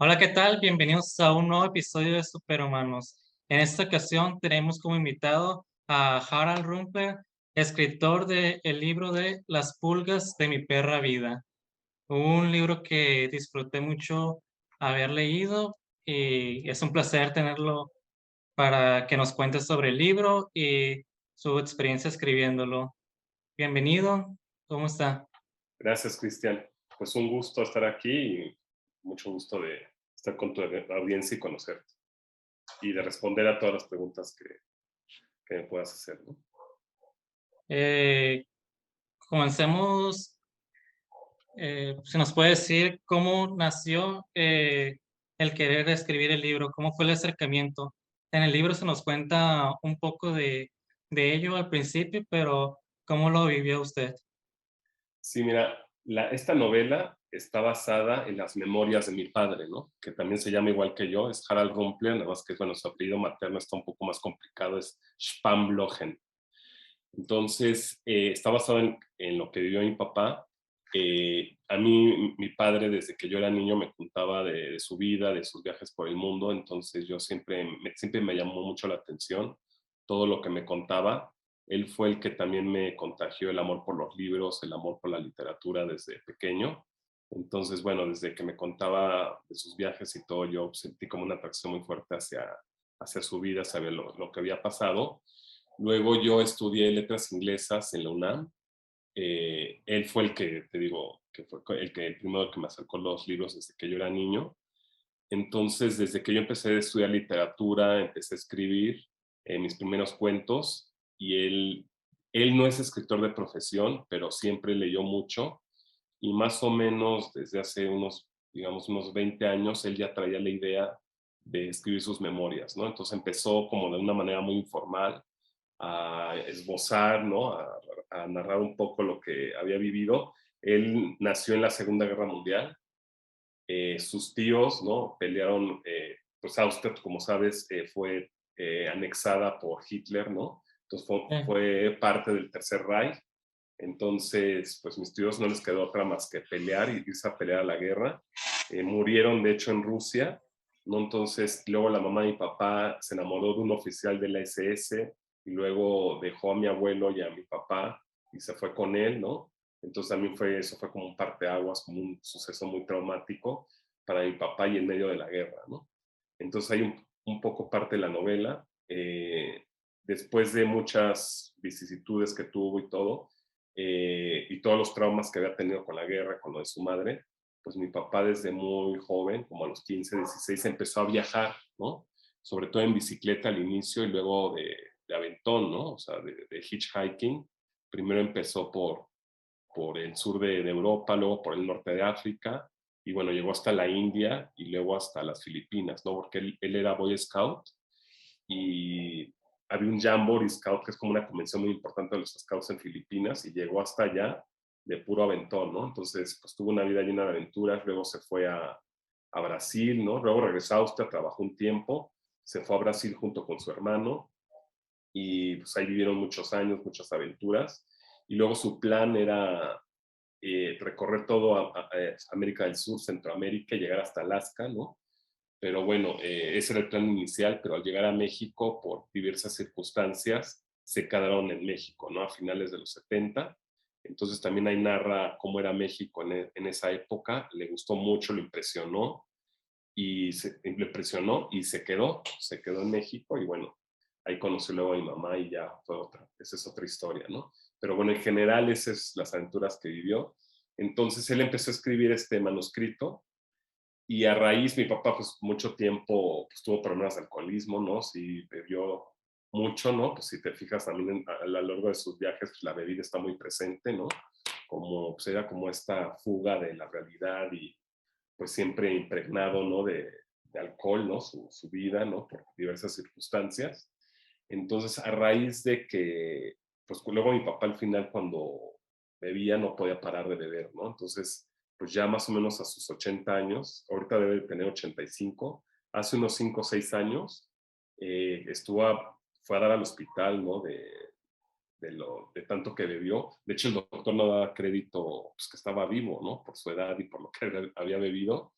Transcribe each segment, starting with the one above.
Hola, ¿qué tal? Bienvenidos a un nuevo episodio de Superhumanos. En esta ocasión tenemos como invitado a Harald Rumper, escritor del libro de Las pulgas de mi perra vida. Un libro que disfruté mucho haber leído y es un placer tenerlo para que nos cuente sobre el libro y su experiencia escribiéndolo. Bienvenido, ¿cómo está? Gracias, Cristian. Pues un gusto estar aquí y mucho gusto de estar con tu audiencia y conocerte y de responder a todas las preguntas que me puedas hacer, ¿no? Eh, Comencemos. ¿Se nos puede decir cómo nació el querer escribir el libro? ¿Cómo fue el acercamiento? En el libro se nos cuenta un poco de ello al principio, pero ¿cómo lo vivió usted? Sí, mira, esta novela está basada en las memorias de mi padre, ¿no? Que también se llama igual que yo, es Harald Rumpler, nada más que bueno, su apellido materno está un poco más complicado, es Spamblogen. Entonces, está basado en lo que vivió mi papá. A mí, mi padre, desde que yo era niño, me contaba de su vida, de sus viajes por el mundo, entonces yo siempre me llamó mucho la atención todo lo que me contaba. Él fue el que también me contagió el amor por los libros, el amor por la literatura desde pequeño. Entonces, bueno, desde que me contaba de sus viajes y todo, yo sentí como una atracción muy fuerte hacia su vida, saber lo que había pasado. Luego yo estudié letras inglesas en la UNAM. Él fue el que, te digo, que fue el primero que me acercó los libros desde que yo era niño. Entonces, desde que yo empecé a estudiar literatura, empecé a escribir mis primeros cuentos y él no es escritor de profesión, pero siempre leyó mucho y más o menos desde hace digamos, unos 20 años, él ya traía la idea de escribir sus memorias, ¿no? Entonces empezó como de una manera muy informal a esbozar, ¿no? A narrar un poco lo que había vivido. Él nació en la Segunda Guerra Mundial. Sus tíos, ¿no? Pelearon, pues Austria, como sabes, fue anexada por Hitler, ¿no? Entonces Eh, fue parte del Tercer Reich. Entonces, pues mis tíos no les quedó otra más que pelear y irse a pelear a la guerra. Murieron, de hecho, en Rusia, ¿no? Entonces, luego la mamá y mi papá se enamoró de un oficial de la SS y luego dejó a mi abuelo y a mi papá y se fue con él, ¿no? Entonces también eso fue como un parteaguas, como un suceso muy traumático para mi papá y en medio de la guerra, ¿no? Entonces hay un poco parte de la novela. Después de muchas vicisitudes que tuvo y todo, y todos los traumas que había tenido con la guerra, con lo de su madre, pues mi papá desde muy joven, como a los 15, 16, empezó a viajar, ¿no? Sobre todo en bicicleta al inicio y luego de aventón, ¿no? O sea, de hitchhiking. Primero empezó por el sur de Europa, luego por el norte de África, y bueno, llegó hasta la India y luego hasta las Filipinas, ¿no? Porque él era Boy Scout y había un Jamboree Scout, que es como una convención muy importante de los Scouts en Filipinas, y llegó hasta allá de puro aventón, ¿no? Entonces, pues tuvo una vida llena de aventuras, luego se fue a Brasil, ¿no? Luego regresó a Austria, trabajó un tiempo, se fue a Brasil junto con su hermano, y pues ahí vivieron muchos años, muchas aventuras, y luego su plan era recorrer todo América del Sur, Centroamérica y llegar hasta Alaska, ¿no? Pero bueno, ese era el plan inicial, pero al llegar a México, por diversas circunstancias, se quedaron en México, ¿no? A finales de los 70. Entonces también ahí narra cómo era México en esa época, le gustó mucho, le impresionó y se quedó en México y bueno, ahí conoció luego a mi mamá y ya fue esa es otra historia, ¿no? Pero bueno, en general esas es las aventuras que vivió. Entonces él empezó a escribir este manuscrito y a raíz mi papá pues mucho tiempo pues, tuvo problemas de alcoholismo, ¿no? Sí, bebió mucho, ¿no? Pues si te fijas también a lo largo de sus viajes, pues, la bebida está muy presente, ¿no? Como, pues era como esta fuga de la realidad y pues siempre impregnado, ¿no? De alcohol, ¿no? Su vida, ¿no? Por diversas circunstancias. Entonces, a raíz de que, pues luego mi papá al final cuando bebía no podía parar de beber, ¿no? Entonces, pues ya más o menos a sus 80 años, ahorita debe tener 85, hace unos 5 o 6 años, fue a dar al hospital, ¿no? De tanto que bebió. De hecho, el doctor no daba crédito pues, que estaba vivo, ¿no? Por su edad y por lo que había bebido.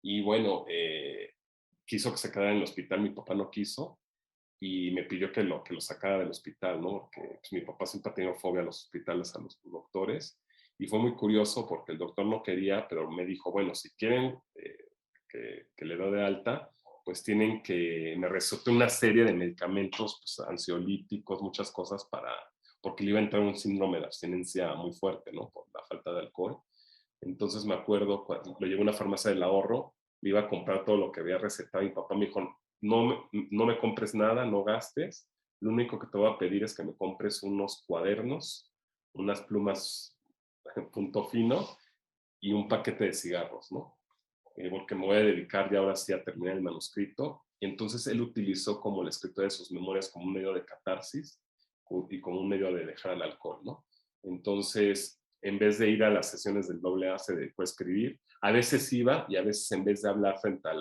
Y bueno, quiso que se quedara en el hospital, mi papá no quiso y me pidió que lo sacara del hospital, ¿no? Porque pues, mi papá siempre ha tenido fobia a los hospitales, a los doctores. Y fue muy curioso porque el doctor no quería, pero me dijo, bueno, si quieren que le dé de alta, pues tienen que, me recetó una serie de medicamentos, pues, ansiolíticos, muchas cosas porque le iba a entrar un síndrome de abstinencia muy fuerte, ¿no? Por la falta de alcohol. Entonces me acuerdo cuando lo llevé a una farmacia del ahorro, le iba a comprar todo lo que había recetado y mi papá me dijo, no me compres nada, no gastes, lo único que te voy a pedir es que me compres unos cuadernos, unas plumas punto fino y un paquete de cigarros, ¿no? Porque me voy a dedicar ya ahora sí a terminar el manuscrito. Y entonces él utilizó como la escritura de sus memorias como un medio de catarsis y como un medio de dejar el alcohol, ¿no? Entonces, en vez de ir a las sesiones del doble A, se dedicó a escribir. A veces iba y a veces en vez de hablar frente a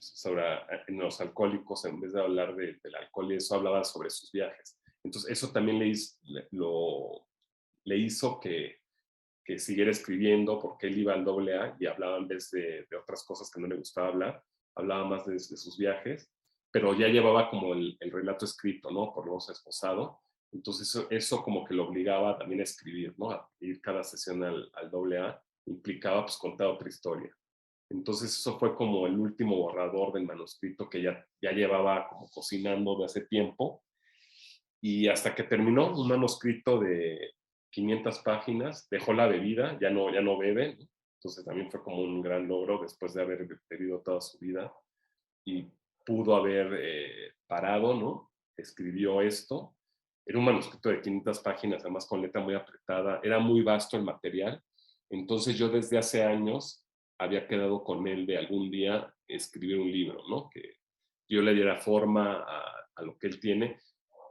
sobre en los alcohólicos, en vez de hablar del alcohol y eso, hablaba sobre sus viajes. Entonces, eso también le hizo que siguiera escribiendo porque él iba al doble A y hablaba en vez de otras cosas que no le gustaba hablar, hablaba más de sus viajes, pero ya llevaba como el relato escrito, ¿no? Por lo menos esposado. Entonces eso como que lo obligaba también a escribir, ¿no? A ir cada sesión al doble A, implicaba pues contar otra historia. Entonces eso fue como el último borrador del manuscrito que ya llevaba como cocinando de hace tiempo y hasta que terminó un manuscrito de 500 páginas, dejó la bebida, ya no bebe, ¿no? Entonces también fue como un gran logro después de haber bebido toda su vida y pudo haber parado, ¿no? Escribió esto. Era un manuscrito de 500 páginas, además con letra muy apretada, era muy vasto el material. Entonces yo desde hace años había quedado con él de algún día escribir un libro, ¿no? Que yo le diera forma a lo que él tiene.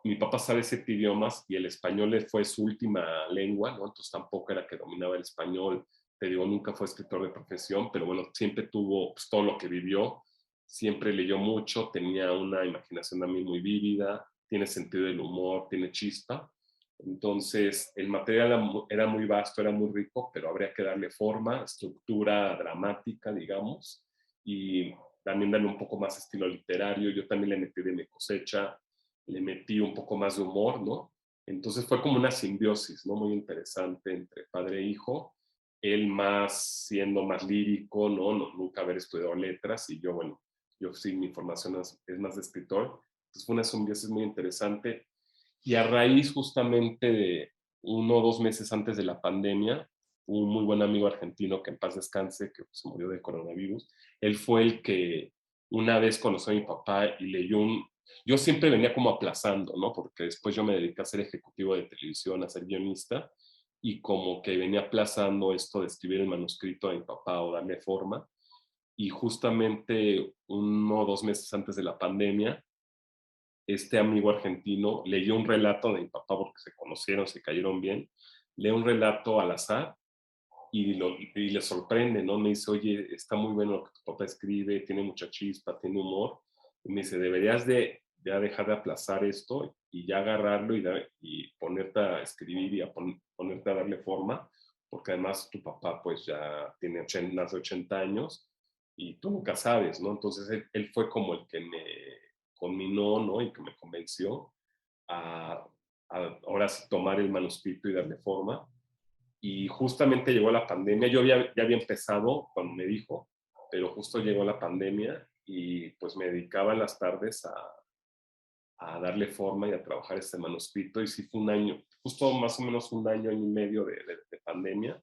Mi papá sabe 7 idiomas y el español le fue su última lengua, ¿no? Entonces tampoco era que dominaba el español, te digo, nunca fue escritor de profesión, pero bueno, siempre tuvo pues, todo lo que vivió, siempre leyó mucho, tenía una imaginación también muy vívida, tiene sentido del humor, tiene chispa. Entonces, el material era muy vasto, era muy rico, pero habría que darle forma, estructura dramática, digamos, y también darle un poco más estilo literario. Yo también le metí de mi cosecha, le metí un poco más de humor, ¿no? Entonces fue como una simbiosis, ¿no? Muy interesante entre padre e hijo, él más siendo más lírico, ¿no? Nunca haber estudiado letras y yo, bueno, yo sí, mi formación es más de escritor. Entonces fue una simbiosis muy interesante y a raíz justamente de 1 o 2 meses antes de la pandemia, un muy buen amigo argentino que en paz descanse, que se murió de coronavirus, él fue el que una vez conoció a mi papá y leyó yo siempre venía como aplazando, ¿no? Porque después yo me dediqué a ser ejecutivo de televisión, a ser guionista, y como que venía aplazando esto de escribir el manuscrito a mi papá o darle forma. Y justamente 1 o 2 meses antes de la pandemia, este amigo argentino leyó un relato de mi papá porque se conocieron, se cayeron bien, lee un relato al azar y le sorprende, ¿no? Me dice, oye, está muy bueno lo que tu papá escribe, tiene mucha chispa, tiene humor. Y me dice, deberías de ya dejar de aplazar esto y ya agarrarlo y ponerte a escribir y ponerte a darle forma, porque además tu papá pues ya tiene más de 80 años y tú nunca sabes, ¿no? Entonces él fue como el que me conminó, ¿no? Y que me convenció a, ahora sí tomar el manuscrito y darle forma y justamente llegó la pandemia. Yo ya había empezado cuando me dijo, pero justo llegó la pandemia y pues me dedicaba en las tardes a darle forma y a trabajar este manuscrito. Y sí fue un año, justo más o menos un año y medio de pandemia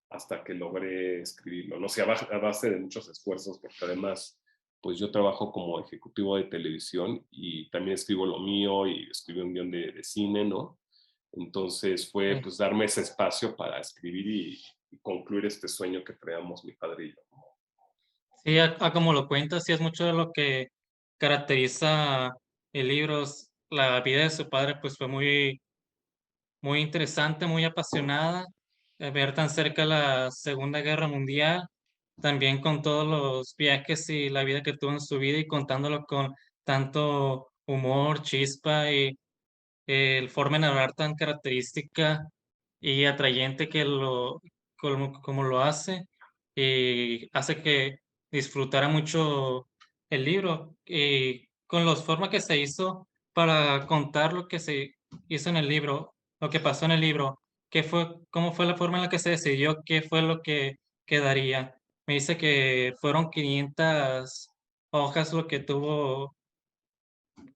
hasta que logré escribirlo. No sé, a base de muchos esfuerzos, porque además, pues yo trabajo como ejecutivo de televisión y también escribo lo mío y escribí un guión de cine, ¿no? Entonces fue Sí, pues darme ese espacio para escribir y concluir este sueño que creamos mi padre y yo. sí, como lo cuentas, sí es mucho de lo que caracteriza el libro. La vida de su padre, pues fue muy, muy interesante, muy apasionada. Ver tan cerca la Segunda Guerra Mundial, también con todos los viajes y la vida que tuvo en su vida y contándolo con tanto humor, chispa y el forma de narrar tan característica y atrayente como lo hace. y hace que disfrutara mucho el libro. Y con la forma que se hizo para contar lo que se hizo en el libro, lo que pasó en el libro, cómo fue la forma en la que se decidió qué fue lo que quedaría. Me dice que fueron 500 hojas lo que tuvo,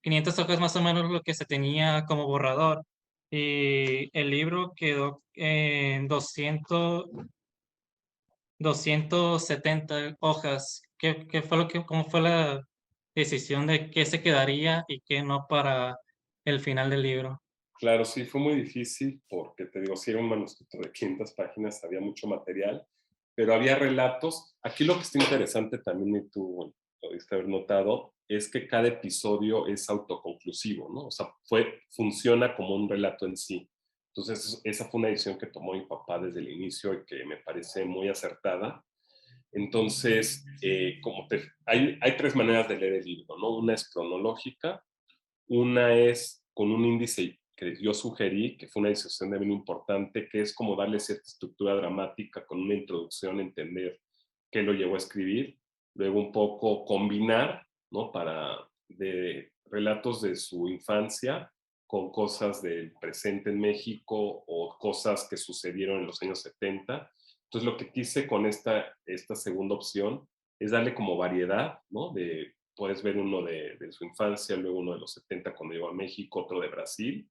500 hojas más o menos lo que se tenía como borrador. Y el libro quedó en 270 hojas. ¿Qué fue cómo fue la decisión de qué se quedaría y qué no para el final del libro? Claro, sí, fue muy difícil porque, te digo, sí era un manuscrito de 500 páginas, había mucho material, pero había relatos. Aquí lo que está interesante también, y tú lo debiste haber notado, es que cada episodio es autoconclusivo, ¿no? O sea, funciona como un relato en sí. Entonces, esa fue una decisión que tomó mi papá desde el inicio y que me parece muy acertada. Entonces, hay tres maneras de leer el libro, ¿no? Una es cronológica, una es con un índice que yo sugerí, que fue una decisión de bien importante, que es como darle cierta estructura dramática con una introducción, entender qué lo llevó a escribir, luego un poco combinar, ¿no? De relatos de su infancia con cosas del presente en México o cosas que sucedieron en los años 70. Entonces, lo que quise con esta segunda opción es darle como variedad, ¿no? Puedes ver uno de su infancia, luego uno de los 70 cuando llegó a México, otro de Brasil,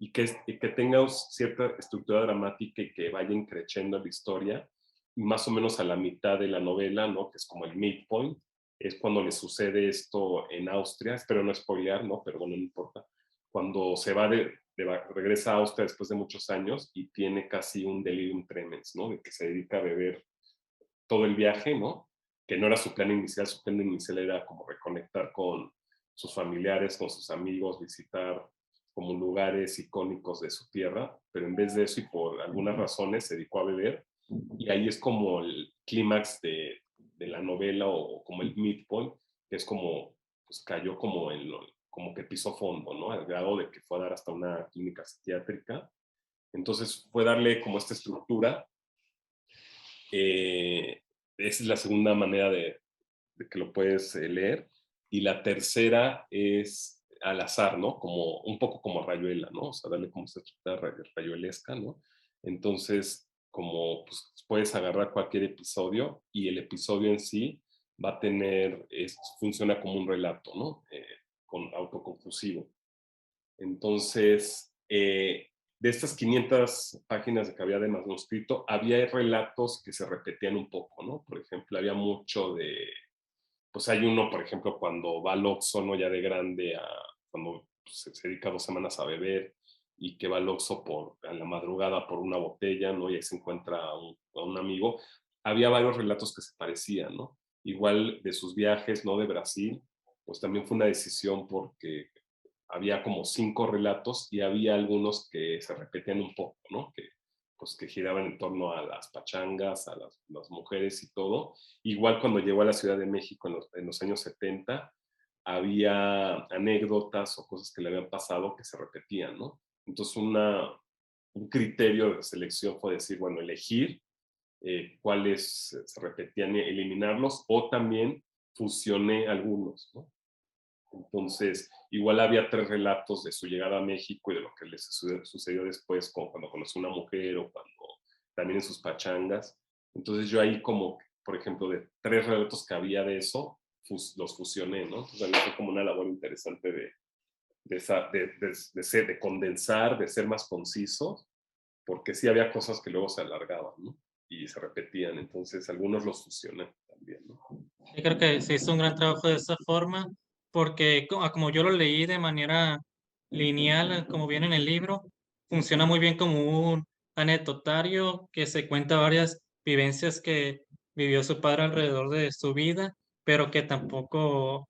y que tenga cierta estructura dramática y que vaya creciendo la historia, y más o menos a la mitad de la novela, ¿no? Que es como el midpoint, es cuando le sucede esto en Austria, espero no spoilear, ¿no? Pero bueno, no importa, cuando regresa a Austria después de muchos años y tiene casi un delirium tremens, ¿no? De que se dedica a beber todo el viaje, ¿no? Que no era su plan inicial era como reconectar con sus familiares, con sus amigos, visitar como lugares icónicos de su tierra, pero en vez de eso y por algunas razones se dedicó a beber y ahí es como el clímax de la novela o como el midpoint, que es como, pues cayó como como que pisó fondo, ¿no? Al grado de que fue a dar hasta una clínica psiquiátrica. Entonces fue darle como esta estructura. eh, Esa es la segunda manera de que lo puedes leer. Y la tercera es al azar, ¿no? Como un poco como Rayuela, ¿no? O sea, darle como esta estructura rayuelesca, ¿no? Entonces, como pues, puedes agarrar cualquier episodio y el episodio en sí va a funciona como un relato, ¿no? Con autoconclusivo. Entonces, de estas 500 páginas de que había de manuscrito, había relatos que se repetían un poco, ¿no? Por ejemplo, había mucho pues hay uno, por ejemplo, cuando va al Oxxo, ¿no? Ya de grande, cuando se dedica 2 semanas a beber y que va al Oxxo a la madrugada por una botella, ¿no? Y ahí se encuentra a un amigo. Había varios relatos que se parecían, ¿no? Igual de sus viajes, ¿no? De Brasil, pues también fue una decisión porque había como 5 relatos y había algunos que se repetían un poco, ¿no? Pues que giraban en torno a las pachangas, a las mujeres y todo. Igual cuando llegó a la Ciudad de México en los años 70, había anécdotas o cosas que le habían pasado que se repetían, ¿no? Entonces un criterio de selección fue decir, bueno, elegir cuáles se repetían y eliminarlos o también fusioné algunos, ¿no? Entonces, igual había 3 relatos de su llegada a México y de lo que les sucedió después, como cuando conoció una mujer o cuando también en sus pachangas. Entonces, yo ahí como, por ejemplo, de 3 relatos que había de eso, los fusioné, ¿no? Entonces, a mí fue como una labor interesante de condensar, de ser más conciso, porque sí había cosas que luego se alargaban, ¿no? Y se repetían. Entonces, algunos los fusioné también, ¿no? Yo creo que se hizo un gran trabajo de esa forma, porque como yo lo leí de manera lineal, como viene en el libro, funciona muy bien como un anecdotario que se cuenta varias vivencias que vivió su padre alrededor de su vida, pero que tampoco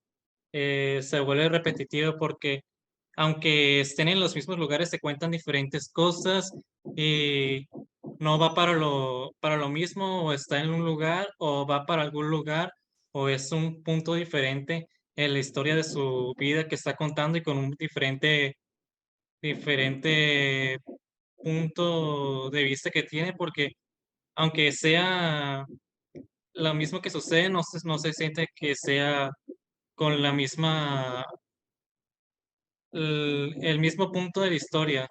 se vuelve repetitivo porque aunque estén en los mismos lugares, se cuentan diferentes cosas y no va para lo mismo, o está en un lugar, o va para algún lugar, o es un punto diferente en la historia de su vida que está contando y con un diferente punto de vista que tiene, porque aunque sea lo mismo que sucede no se siente que sea con la misma, el mismo punto de la historia.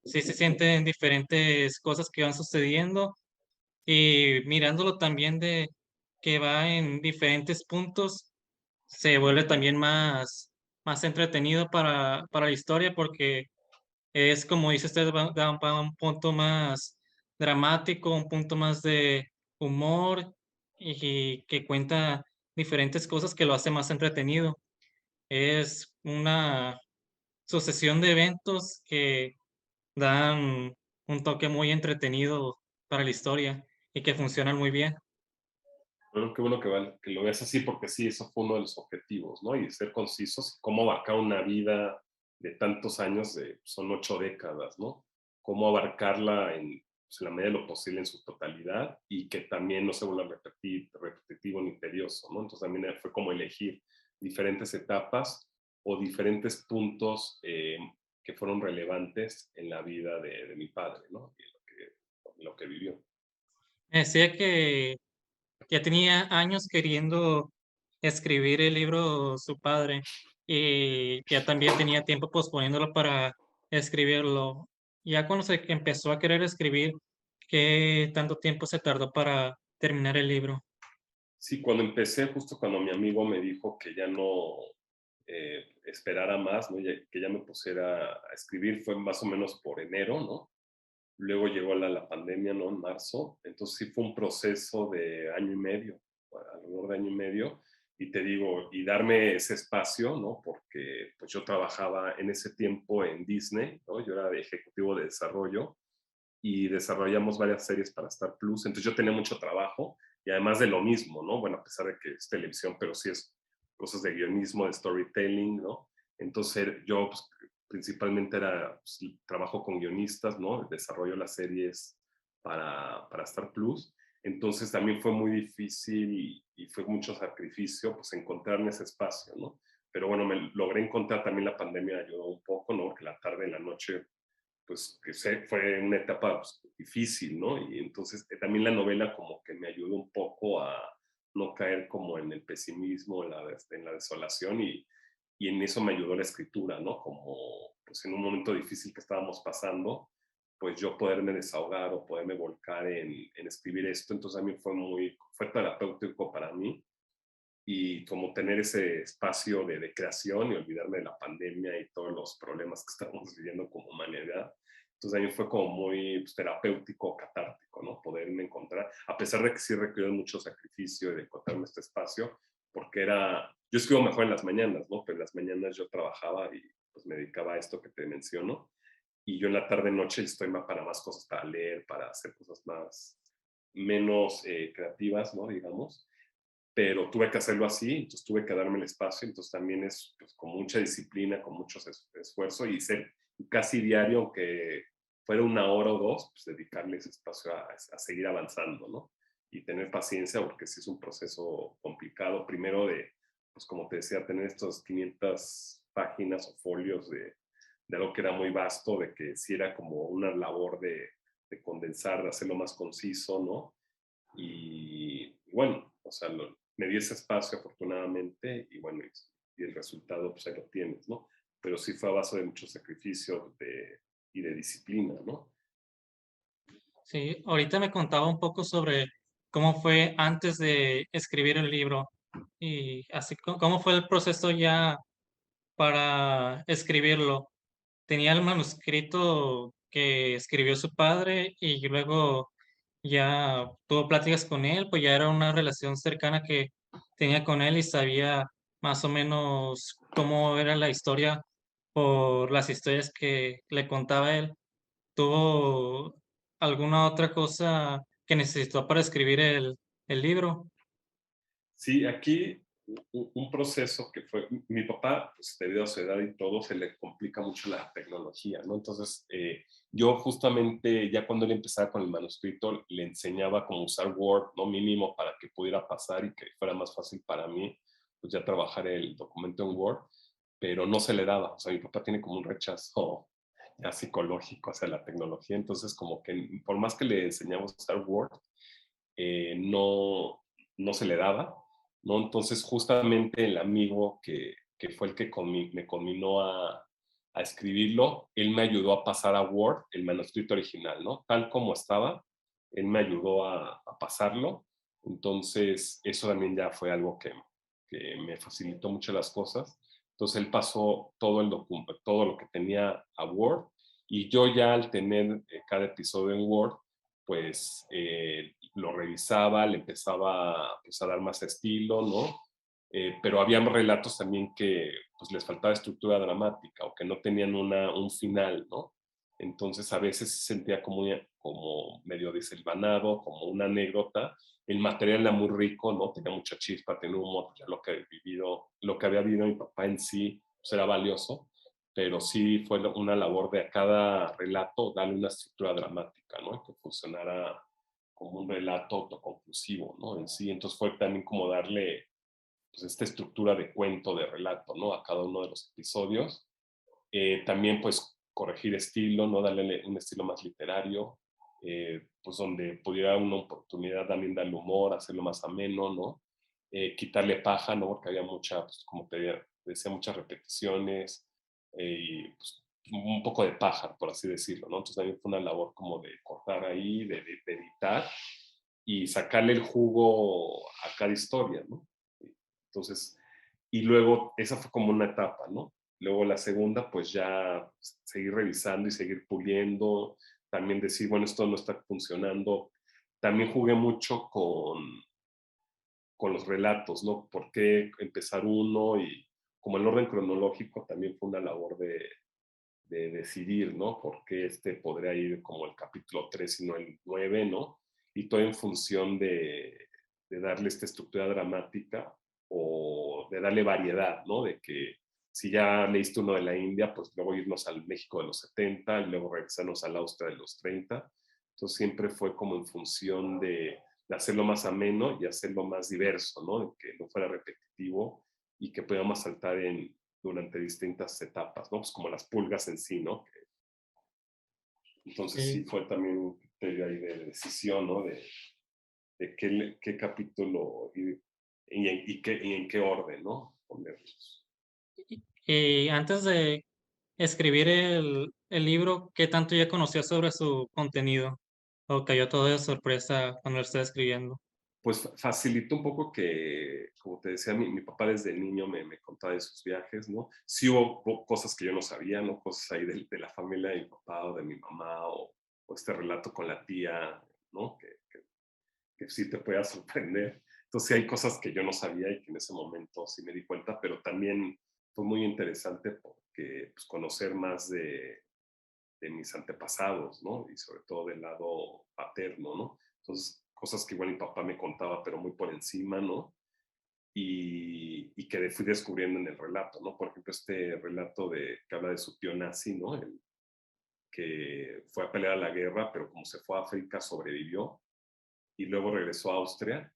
Sí se sienten diferentes cosas que van sucediendo y mirándolo también de que va en diferentes puntos, se vuelve también más entretenido para la historia porque es como dice usted, va a un punto más dramático, un punto más de humor y que cuenta diferentes cosas que lo hace más entretenido. Es una sucesión de eventos que dan un toque muy entretenido para la historia y que funcionan muy bien. Bueno, qué bueno que lo veas así, porque sí, eso fue uno de los objetivos, ¿no? Y ser concisos, cómo abarcar una vida de tantos años, son 8 décadas, ¿no? Cómo abarcarla pues, en la medida de lo posible en su totalidad y que también no se vuelva repetitivo ni tedioso, ¿no? Entonces también fue como elegir diferentes etapas o diferentes puntos que fueron relevantes en la vida de mi padre, ¿no? Y lo que vivió. Me decía que ya tenía años queriendo escribir el libro su padre y ya también tenía tiempo posponiéndolo para escribirlo. Ya cuando se empezó a querer escribir, ¿qué tanto tiempo se tardó para terminar el libro? Sí, cuando empecé, justo cuando mi amigo me dijo que ya no esperara más, ¿no? Que ya me pusiera a escribir, fue más o menos por enero, ¿no? Luego llegó la pandemia, ¿no? En marzo. Entonces sí fue un proceso de año y medio, alrededor de año y medio. Y te digo, y darme ese espacio, ¿no? Porque pues yo trabajaba en ese tiempo en Disney, ¿no? Yo era de ejecutivo de desarrollo y desarrollamos varias series para Star Plus. Entonces yo tenía mucho trabajo y además de lo mismo, ¿no? Bueno, a pesar de que es televisión, pero sí es cosas de guionismo, de storytelling, ¿no? Entonces yo pues, principalmente era, pues, trabajo con guionistas, ¿no? Desarrollo las series para Star Plus. Entonces también fue muy difícil y fue mucho sacrificio, pues encontrarme ese espacio, ¿no? Pero bueno, me logré encontrar también la pandemia ayudó un poco, ¿no? Porque la tarde y la noche pues que fue una etapa pues, difícil, ¿no? Y entonces también la novela como que me ayudó un poco a no caer como en el pesimismo, en la desolación y en eso me ayudó la escritura, ¿no? Como pues en un momento difícil que estábamos pasando, pues yo poderme desahogar o poderme volcar en escribir esto, entonces a mí fue terapéutico para mí y como tener ese espacio de creación y olvidarme de la pandemia y todos los problemas que estamos viviendo como humanidad. Entonces a mí fue como muy pues, terapéutico, catártico, ¿no? Poderme encontrar, a pesar de que sí requirió mucho sacrificio y de encontrarme este espacio, porque yo escribo mejor en las mañanas, ¿no? Pero en las mañanas yo trabajaba y pues me dedicaba a esto que te menciono, y yo en la tarde-noche estoy más para más cosas, para leer, para hacer cosas menos creativas, ¿no? Digamos, pero tuve que hacerlo así, entonces tuve que darme el espacio, entonces también es pues, con mucha disciplina, con mucho esfuerzo y ser casi diario, aunque fuera una hora o dos, pues dedicarle ese espacio a seguir avanzando, ¿no? Y tener paciencia porque sí es un proceso complicado, primero pues como te decía, tener estos 500 páginas o folios de algo que era muy vasto, de que sí era como una labor de condensar, de hacerlo más conciso, ¿no? Y bueno, o sea, me di ese espacio afortunadamente y bueno, y el resultado pues ahí lo tienes, ¿no? Pero sí fue a base de mucho sacrificio y de disciplina, ¿no? Sí, ahorita me contaba un poco sobre cómo fue antes de escribir el libro y así cómo fue el proceso ya para escribirlo. Tenía el manuscrito que escribió su padre y luego ya tuvo pláticas con él, pues ya era una relación cercana que tenía con él y sabía más o menos cómo era la historia por las historias que le contaba él. ¿Tuvo alguna otra cosa que necesitó para escribir el libro? Sí, aquí un proceso que fue, mi papá, pues debido a su edad y todo, se le complica mucho la tecnología, ¿no? Entonces, yo justamente ya cuando él empezaba con el manuscrito, le enseñaba cómo usar Word, ¿no? Mínimo para que pudiera pasar y que fuera más fácil para mí, pues ya trabajar el documento en Word, pero no se le daba, o sea, mi papá tiene como un rechazo ya psicológico hacia la tecnología, entonces como que por más que le enseñamos a usar Word, no, no se le daba, ¿no? Entonces, justamente el amigo que fue el que me conminó a escribirlo, él me ayudó a pasar a Word el manuscrito original, ¿no? Tal como estaba, él me ayudó a pasarlo. Entonces, eso también ya fue algo que me facilitó mucho las cosas. Entonces, él pasó todo el documento, todo lo que tenía a Word, y yo ya al tener cada episodio en Word, pues lo revisaba, le empezaba pues, a dar más estilo, ¿no? Pero había relatos también que pues, les faltaba estructura dramática o que no tenían un final, ¿no? Entonces a veces se sentía como medio desilvanado, como una anécdota. El material era muy rico, ¿no? Tenía mucha chispa, tenía humor, ya lo que había vivido mi papá en sí, pues era valioso, pero sí fue una labor de a cada relato darle una estructura dramática, ¿no? Que funcionara como un relato autoconclusivo, ¿no? En sí, entonces fue también como darle pues, esta estructura de cuento, de relato, ¿no? A cada uno de los episodios. También, pues, corregir estilo, ¿no? Darle un estilo más literario, pues, donde pudiera una oportunidad también darle humor, hacerlo más ameno, ¿no? Quitarle paja, ¿no? Porque había mucha, pues, como te decía, muchas repeticiones y pues, un poco de paja, por así decirlo, ¿no? Entonces también fue una labor como de cortar ahí, de editar y sacarle el jugo a cada historia, ¿no? Entonces, y luego esa fue como una etapa, ¿no? Luego la segunda, pues ya seguir revisando y seguir puliendo, también decir, bueno, esto no está funcionando. También jugué mucho con los relatos, ¿no? ¿Por qué empezar uno? Y como el orden cronológico también fue una labor de decidir, ¿no? ¿Por qué este podría ir como el capítulo 3 y no el 9, ¿no? Y todo en función de darle esta estructura dramática o de darle variedad, ¿no? De que si ya leíste uno de la India, pues luego irnos al México de los 70, y luego regresarnos al Austria de los 30. Entonces siempre fue como en función de hacerlo más ameno y hacerlo más diverso, ¿no? De que no fuera repetitivo y que podamos saltar durante distintas etapas, ¿no? Pues como las pulgas en sí, ¿no? Entonces sí Sí. fue también un criterio ahí de decisión, ¿no? De qué capítulo y en qué orden, ¿no? Ponerlos. Y antes de escribir el libro, ¿qué tanto ya conocía sobre su contenido? ¿O cayó todo de sorpresa cuando lo estaba escribiendo? Pues facilitó un poco que, como te decía, mi papá desde niño me contaba de sus viajes, ¿no? Sí hubo cosas que yo no sabía, ¿no? Cosas ahí de la familia de mi papá o de mi mamá o este relato con la tía, ¿no? Que sí te pueda sorprender. Entonces sí hay cosas que yo no sabía y que en ese momento sí me di cuenta, pero también fue muy interesante porque pues, conocer más de mis antepasados, ¿no? Y sobre todo del lado paterno, ¿no? Entonces, cosas que igual mi papá me contaba, pero muy por encima, ¿no? Y que fui descubriendo en el relato, ¿no? Por ejemplo, este relato que habla de su tío nazi, ¿no? Que fue a pelear a la guerra, pero como se fue a África, sobrevivió y luego regresó a Austria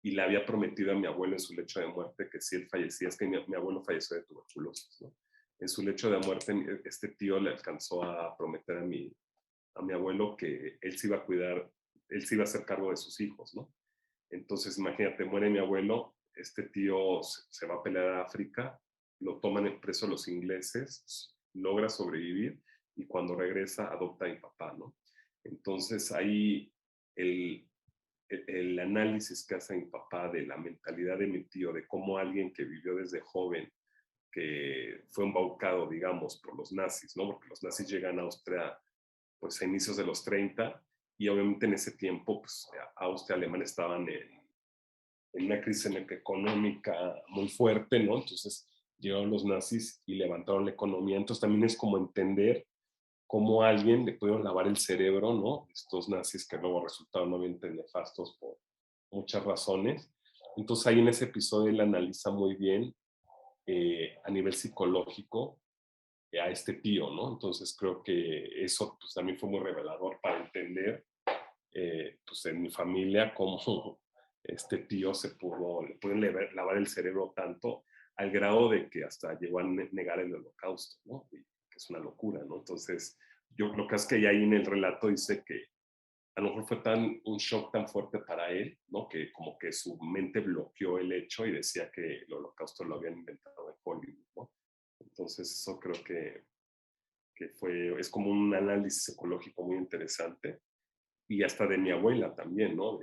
y le había prometido a mi abuelo en su lecho de muerte que si él fallecía, es que mi abuelo falleció de tuberculosis, ¿no? En su lecho de muerte, este tío le alcanzó a prometer a mi abuelo que él se iba a cuidar, él se iba a hacer cargo de sus hijos, ¿no? Entonces, imagínate, muere mi abuelo, este tío se va a pelear a África, lo toman preso los ingleses, logra sobrevivir y cuando regresa adopta a mi papá, ¿no? Entonces ahí el, el análisis que hace mi papá de la mentalidad de mi tío, de cómo alguien que vivió desde joven, que fue embaucado, digamos, por los nazis, ¿no? Porque los nazis llegan a Austria pues a inicios de los 30 y obviamente en ese tiempo pues Austria y Alemania estaban en una crisis económica muy fuerte, ¿no? Entonces llegaron los nazis y levantaron la economía. Entonces también es como entender cómo a alguien le pudieron lavar el cerebro, ¿no? Estos nazis que luego resultaron obviamente nefastos por muchas razones. Entonces ahí en ese episodio él analiza muy bien a nivel psicológico a este tío, ¿no? Entonces creo que eso pues, también fue muy revelador para entender pues en mi familia cómo este tío le pueden lavar el cerebro tanto al grado de que hasta llegó a negar el holocausto, ¿no? Y que es una locura, ¿no? Entonces, yo lo que es que ya ahí en el relato dice a lo mejor fue un shock tan fuerte para él, ¿no? Que como que su mente bloqueó el hecho y decía que el holocausto lo habían inventado en Hollywood, ¿no? Entonces eso creo que es como un análisis psicológico muy interesante y hasta de mi abuela también, ¿no?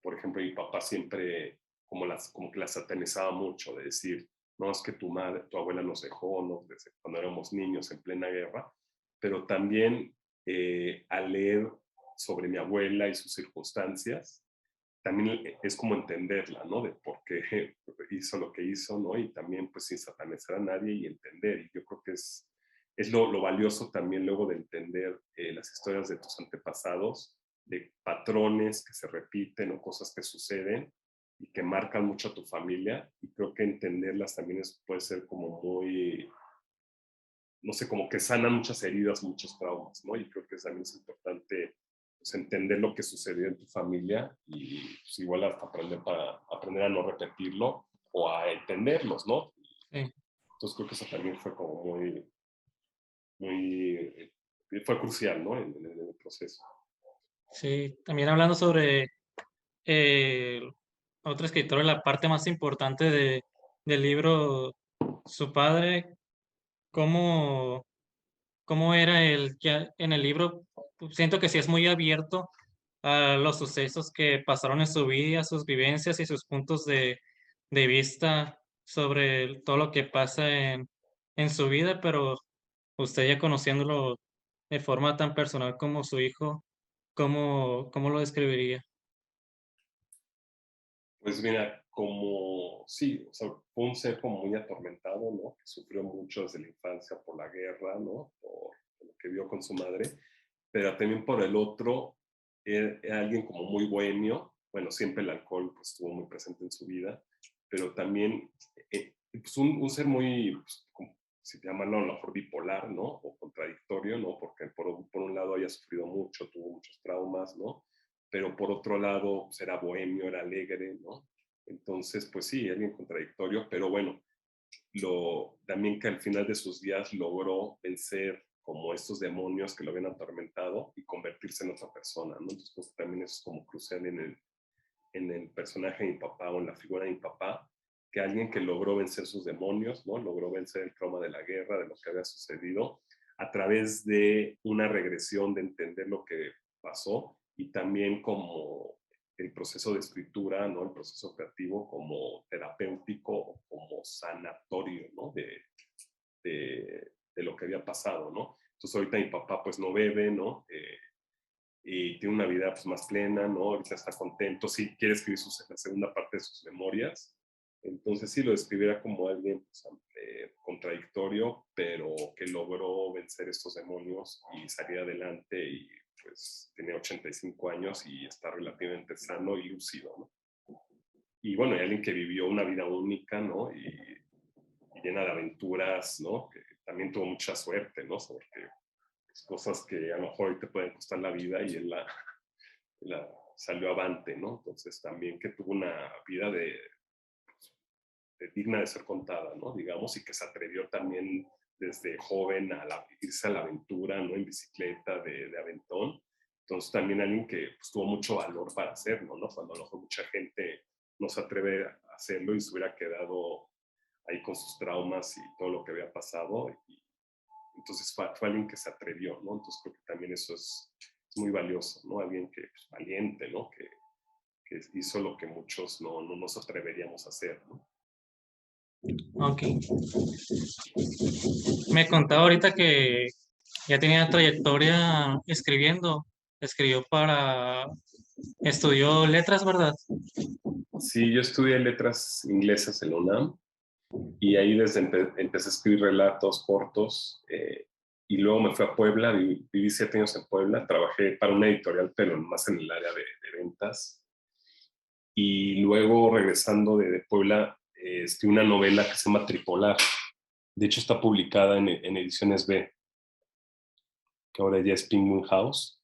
Por ejemplo, mi papá siempre como que la satanizaba mucho, de decir, no, es que tu abuela nos dejó, ¿no? Desde cuando éramos niños en plena guerra, pero también al leer sobre mi abuela y sus circunstancias, también es como entenderla, ¿no? De por qué hizo lo que hizo, ¿no? Y también pues sin satanizar a nadie y entender. Y yo creo que es lo valioso también luego de entender las historias de tus antepasados, de patrones que se repiten o cosas que suceden y que marcan mucho a tu familia. Y creo que entenderlas también puede ser como muy, no sé, como que sanan muchas heridas, muchos traumas, ¿no? Y creo que también es importante pues, entender lo que sucedió en tu familia y pues, igual hasta aprender a no repetirlo o a entenderlos, ¿no? Sí. Entonces creo que eso también fue como muy, fue crucial, ¿no? En el proceso. Sí, también hablando sobre eh, otro escritor, la parte más importante del libro, su padre, cómo, cómo era el que en el libro, siento que sí es muy abierto a los sucesos que pasaron en su vida, sus vivencias y sus puntos de vista sobre todo lo que pasa en su vida, pero usted ya conociéndolo de forma tan personal como su hijo, cómo lo describiría? Pues mira, como sí, o sea, fue un ser como muy atormentado, ¿no? Que sufrió mucho desde la infancia por la guerra, ¿no? Por lo que vio con su madre, pero también por el otro, era alguien como muy bohemio, bueno, siempre el alcohol pues, estuvo muy presente en su vida, pero también pues, un ser muy, pues, si te llaman a lo mejor bipolar, ¿no? O contradictorio, ¿no? Porque por un lado haya sufrido mucho, tuvo muchos traumas, ¿no? Pero por otro lado pues, era bohemio, era alegre, ¿no? Entonces, pues sí, alguien contradictorio, pero bueno, también que al final de sus días logró vencer como estos demonios que lo habían atormentado y convertirse en otra persona, ¿no? Entonces pues, también eso es como crucial en el personaje de mi papá o en la figura de mi papá, que alguien que logró vencer sus demonios, ¿no? Logró vencer el trauma de la guerra, de lo que había sucedido, a través de una regresión de entender lo que pasó y también como el proceso de escritura, ¿no? El proceso creativo como terapéutico o como sanatorio, ¿no? De lo que había pasado, ¿no? Entonces ahorita mi papá pues no bebe, ¿no? Y tiene una vida pues, más plena, ¿no? Ahorita está contento, sí quiere escribir la segunda parte de sus memorias. Entonces sí lo describiera como alguien pues, contradictorio, pero que logró vencer estos demonios y salir adelante y pues tiene 85 años y está relativamente sano y lúcido, ¿no? Y bueno, hay alguien que vivió una vida única, ¿no? Y llena de aventuras, ¿no? Que también tuvo mucha suerte, ¿no? Porque cosas que a lo mejor hoy te pueden costar la vida y él la salió avante, ¿no? Entonces también que tuvo una vida digna de ser contada, ¿no? Digamos, y que se atrevió también desde joven irse a la aventura, ¿no? En bicicleta, de aventón. Entonces también alguien que pues, tuvo mucho valor para hacerlo, ¿no? Cuando a lo mejor mucha gente no se atreve a hacerlo y se hubiera quedado ahí con sus traumas y todo lo que había pasado. Y entonces fue alguien que se atrevió, ¿no? Entonces creo que también eso es muy valioso, ¿no? Alguien que, pues, valiente, ¿no? Que hizo lo que muchos no nos atreveríamos a hacer, ¿no? Ok. Me contaba ahorita que ya tenía trayectoria escribiendo. Escribió estudió letras, ¿verdad? Sí, yo estudié letras inglesas en la UNAM y ahí desde empecé a escribir relatos cortos y luego me fui a Puebla, viví 7 años en Puebla, trabajé para una editorial, pero más en el área de ventas. Y luego regresando de Puebla, escribí una novela que se llama Tripolar. De hecho, está publicada en Ediciones B, que ahora ya es Penguin House.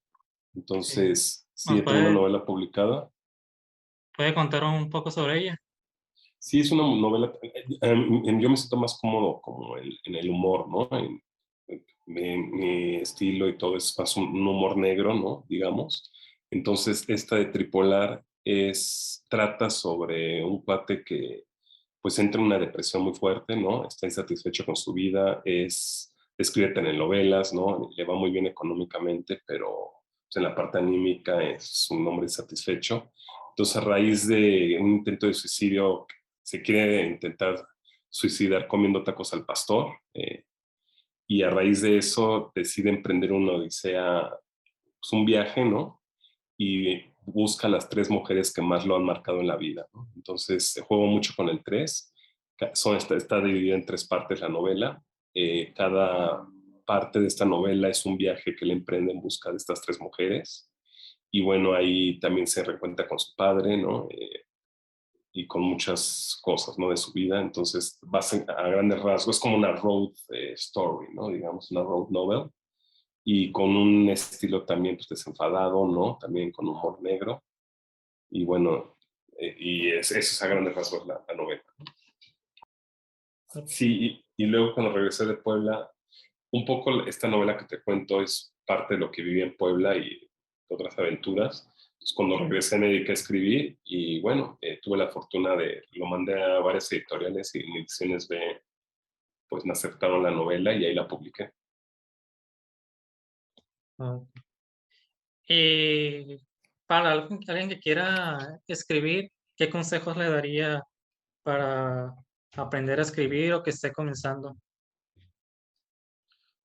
Sí. Entonces, sí, ¿Nos ya tengo una puede, novela publicada. puede contar un poco sobre ella? Sí, es una novela. Yo me siento más cómodo como en el humor, ¿no? mi estilo y todo es más un humor negro, ¿no? Digamos. Entonces, esta de Tripolar trata sobre un cuate que pues entra en una depresión muy fuerte, ¿no? Está insatisfecho con su vida, escribe telenovelas, ¿no? Le va muy bien económicamente, pero pues, en la parte anímica es un hombre insatisfecho. Entonces, a raíz de un intento de suicidio, se quiere intentar suicidar comiendo tacos al pastor, y a raíz de eso decide emprender una odisea, pues un viaje, ¿no? Y busca las tres mujeres que más lo han marcado en la vida, ¿no? Entonces, juego mucho con el tres. Está dividida en tres partes la novela. Cada parte de esta novela es un viaje que él emprende en busca de estas tres mujeres. Y bueno, ahí también se reencuentra con su padre, ¿no? Y con muchas cosas, ¿no? De su vida. Entonces, a grandes rasgos, es como una road story, ¿no? Digamos, una road novel. Y con un estilo también pues, desenfadado, ¿no? También con humor negro. Y bueno, eso es a grandes rasgos la novela. Sí, y luego cuando regresé de Puebla, un poco esta novela que te cuento es parte de lo que viví en Puebla y otras aventuras. Pues cuando regresé me dediqué a escribir y bueno, tuve la fortuna lo mandé a varias editoriales y en Ediciones B pues me aceptaron la novela y ahí la publiqué. Ah, y para alguien que quiera escribir, ¿qué consejos le daría para aprender a escribir o que esté comenzando?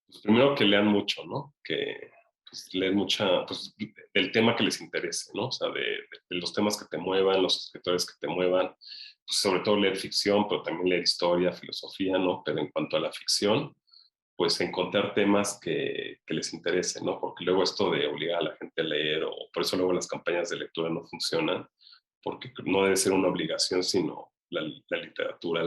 Pues primero que lean mucho, ¿no? Que pues, leer mucha, pues del tema que les interese, ¿no? O sea, de los temas que te muevan, los escritores que te muevan, pues sobre todo leer ficción, pero también leer historia, filosofía, ¿no? Pero en cuanto a la ficción, pues encontrar temas que les interesen, ¿no? Porque luego esto de obligar a la gente a leer, o por eso luego las campañas de lectura no funcionan, porque no debe ser una obligación, sino la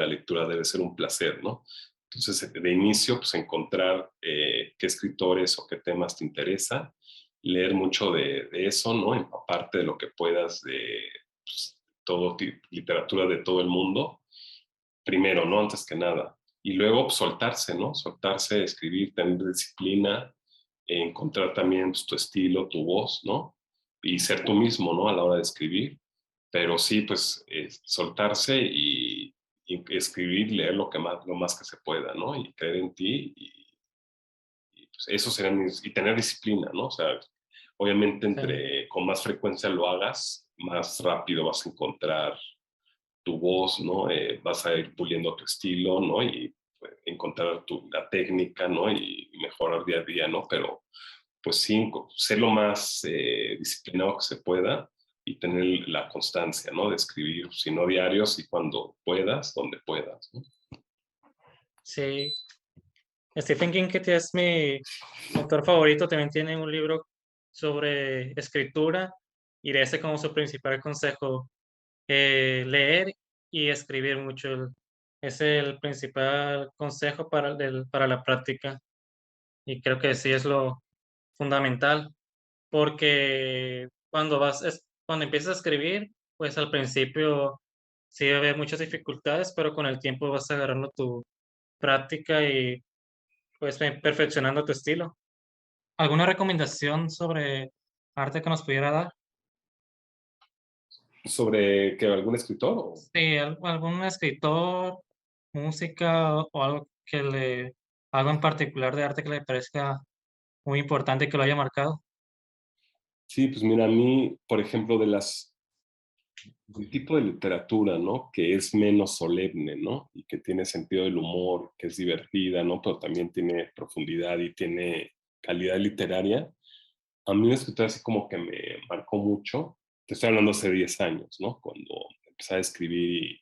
lectura debe ser un placer, ¿no? Entonces, de inicio, pues encontrar qué escritores o qué temas te interesa, leer mucho de eso, ¿no? Empaparte de lo que puedas de pues, literatura de todo el mundo, primero, ¿no? Antes que nada. Y luego pues, soltarse, ¿no? Soltarse, escribir, tener disciplina, encontrar también pues, tu estilo, tu voz, ¿no? Y ser tú mismo, ¿no? A la hora de escribir. Pero sí, pues soltarse y escribir, leer lo más que se pueda, ¿no? Y creer en ti y pues, eso sería y tener disciplina, ¿no? O sea, obviamente Sí, con más frecuencia lo hagas, más rápido vas a encontrar tu voz, ¿no? Vas a ir puliendo tu estilo, ¿no? Y pues, encontrar la técnica, ¿no? Y mejorar día a día, ¿no? Pero pues sí, ser lo más disciplinado que se pueda y tener la constancia, ¿no? De escribir, si no diarios y cuando puedas, donde puedas, ¿no? sí. Stephen King, que es mi autor favorito, también tiene un libro sobre escritura y de ese como su principal consejo, leer y escribir mucho. Es el principal consejo para la práctica y creo que sí es lo fundamental porque cuando empiezas a escribir, pues al principio sí va a haber muchas dificultades, pero con el tiempo vas agarrando tu práctica y pues perfeccionando tu estilo. ¿Alguna recomendación sobre arte que nos pudiera dar? Sobre que algún escritor o... Sí, algún escritor, música o algo en particular de arte que le parezca muy importante que lo haya marcado. Sí, pues mira, a mí, por ejemplo, del tipo de literatura, ¿no? Que es menos solemne, ¿no? Y que tiene sentido del humor, que es divertida, ¿no? Pero también tiene profundidad y tiene calidad literaria. A mí un escritor así como que me marcó mucho, te estoy hablando hace 10 años, ¿no? Cuando empecé a escribir,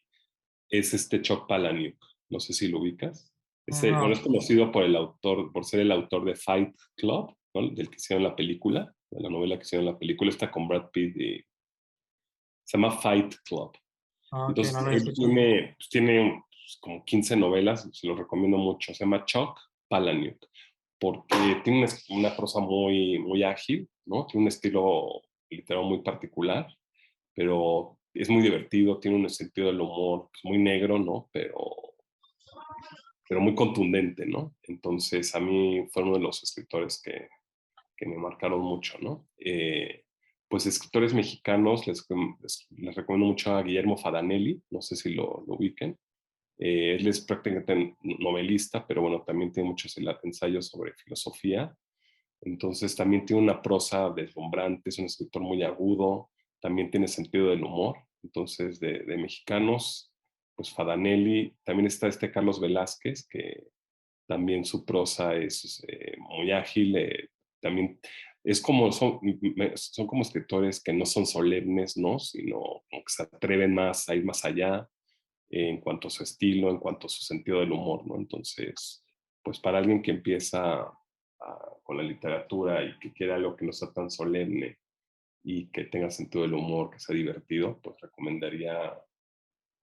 es Chuck Palahniuk, no sé si lo ubicas. Bueno, No, es conocido por el autor, por ser el autor de Fight Club, ¿no? Del que hicieron la película, de la novela que hicieron la película, está con Brad Pitt, se llama Fight Club. no, que no Entonces, lo he él escuchado. tiene pues, como 15 novelas, se lo recomiendo mucho. Se llama Chuck Palahniuk, porque tiene una prosa muy ágil, ¿no? Tiene un estilo literario muy particular, pero es muy divertido, tiene un sentido del humor pues, muy negro, ¿no? Pero pero muy contundente, ¿no? Entonces, a mí fue uno de los escritores que me marcaron mucho, ¿no? Pues escritores mexicanos, les recomiendo mucho a Guillermo Fadanelli, no sé si lo ubiquen. Él es prácticamente novelista, pero bueno, también tiene muchos ensayos sobre filosofía. Entonces también tiene una prosa deslumbrante, es un escritor muy agudo, también tiene sentido del humor. Entonces, de mexicanos, pues Fadanelli, también está este Carlos Velázquez, que también su prosa es muy ágil, también es como, son como escritores que no son solemnes, ¿no? Sino como que se atreven más a ir más allá en cuanto a su estilo, en cuanto a su sentido del humor, ¿no? Entonces, pues para alguien que empieza con la literatura y que quiera algo que no sea tan solemne y que tenga sentido del humor, que sea divertido, pues recomendaría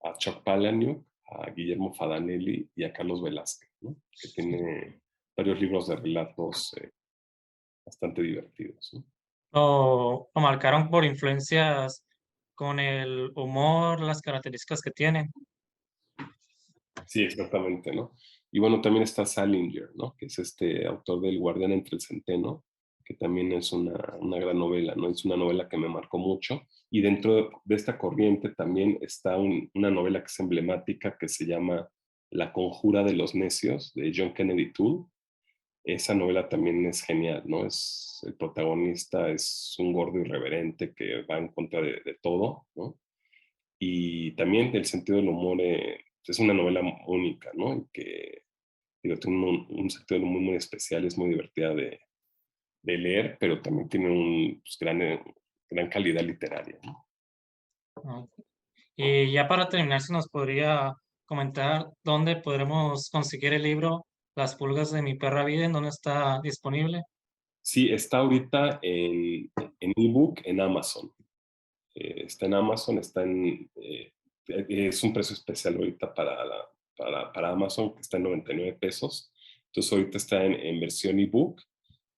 a Chuck Palahniuk, a Guillermo Fadanelli y a Carlos Velázquez, ¿no? Que tiene varios libros de relatos bastante divertidos, ¿no? O marcaron por influencias con el humor, las características que tienen. Sí, exactamente, ¿no? Y bueno, también está Salinger, ¿no? Que es este autor del Guardián entre el Centeno, que también es una gran novela, ¿no? Es una novela que me marcó mucho. Y dentro de esta corriente también está una novela que es emblemática que se llama La Conjura de los Necios, de John Kennedy Toole. Esa novela también es genial, ¿no? El protagonista es un gordo irreverente que va en contra de todo, ¿no? Y también el sentido del humor es una novela única, ¿no? Y que digo, tiene un sentido del humor muy especial, es muy divertida de leer, pero también tiene pues, gran calidad literaria, ¿no? ¿No? Y ya para terminar, si nos podría comentar dónde podremos conseguir el libro Las pulgas de mi perra vida, en dónde está disponible. Sí, está ahorita en ebook en Amazon. Está en Amazon, es un precio especial ahorita para Amazon, que está en 99 pesos. Entonces ahorita está en versión ebook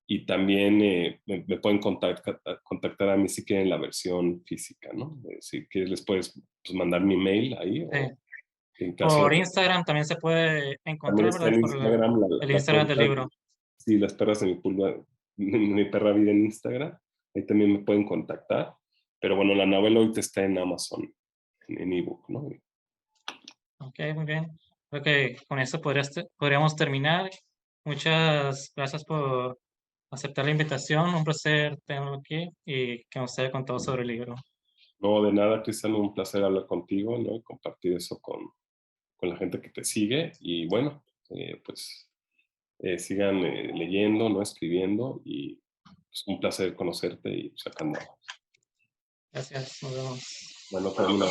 y también me pueden contactar a mí si quieren la versión física, ¿no? Si quieres les puedes pues, mandar mi mail ahí Sí. o en caso Por de... Instagram también se puede También encontrar, está ¿verdad? en Por Instagram el la Instagram del cuenta, libro. sí, las perras de mi perra vida en Instagram. Ahí también me pueden contactar. Pero bueno, la novela ahorita está en Amazon, en ebook, ¿no? Ok, muy bien. Creo que con eso podríamos terminar. Muchas gracias por aceptar la invitación. Un placer tenerlo aquí y que nos haya contado sobre el libro. No, de nada, Cristian, un placer hablar contigo, ¿no? Y compartir eso con la gente que te sigue. Y bueno, pues sigan leyendo, ¿no? Escribiendo y es un placer conocerte y pues acá andamos. Gracias, nos vemos. Bueno, termina.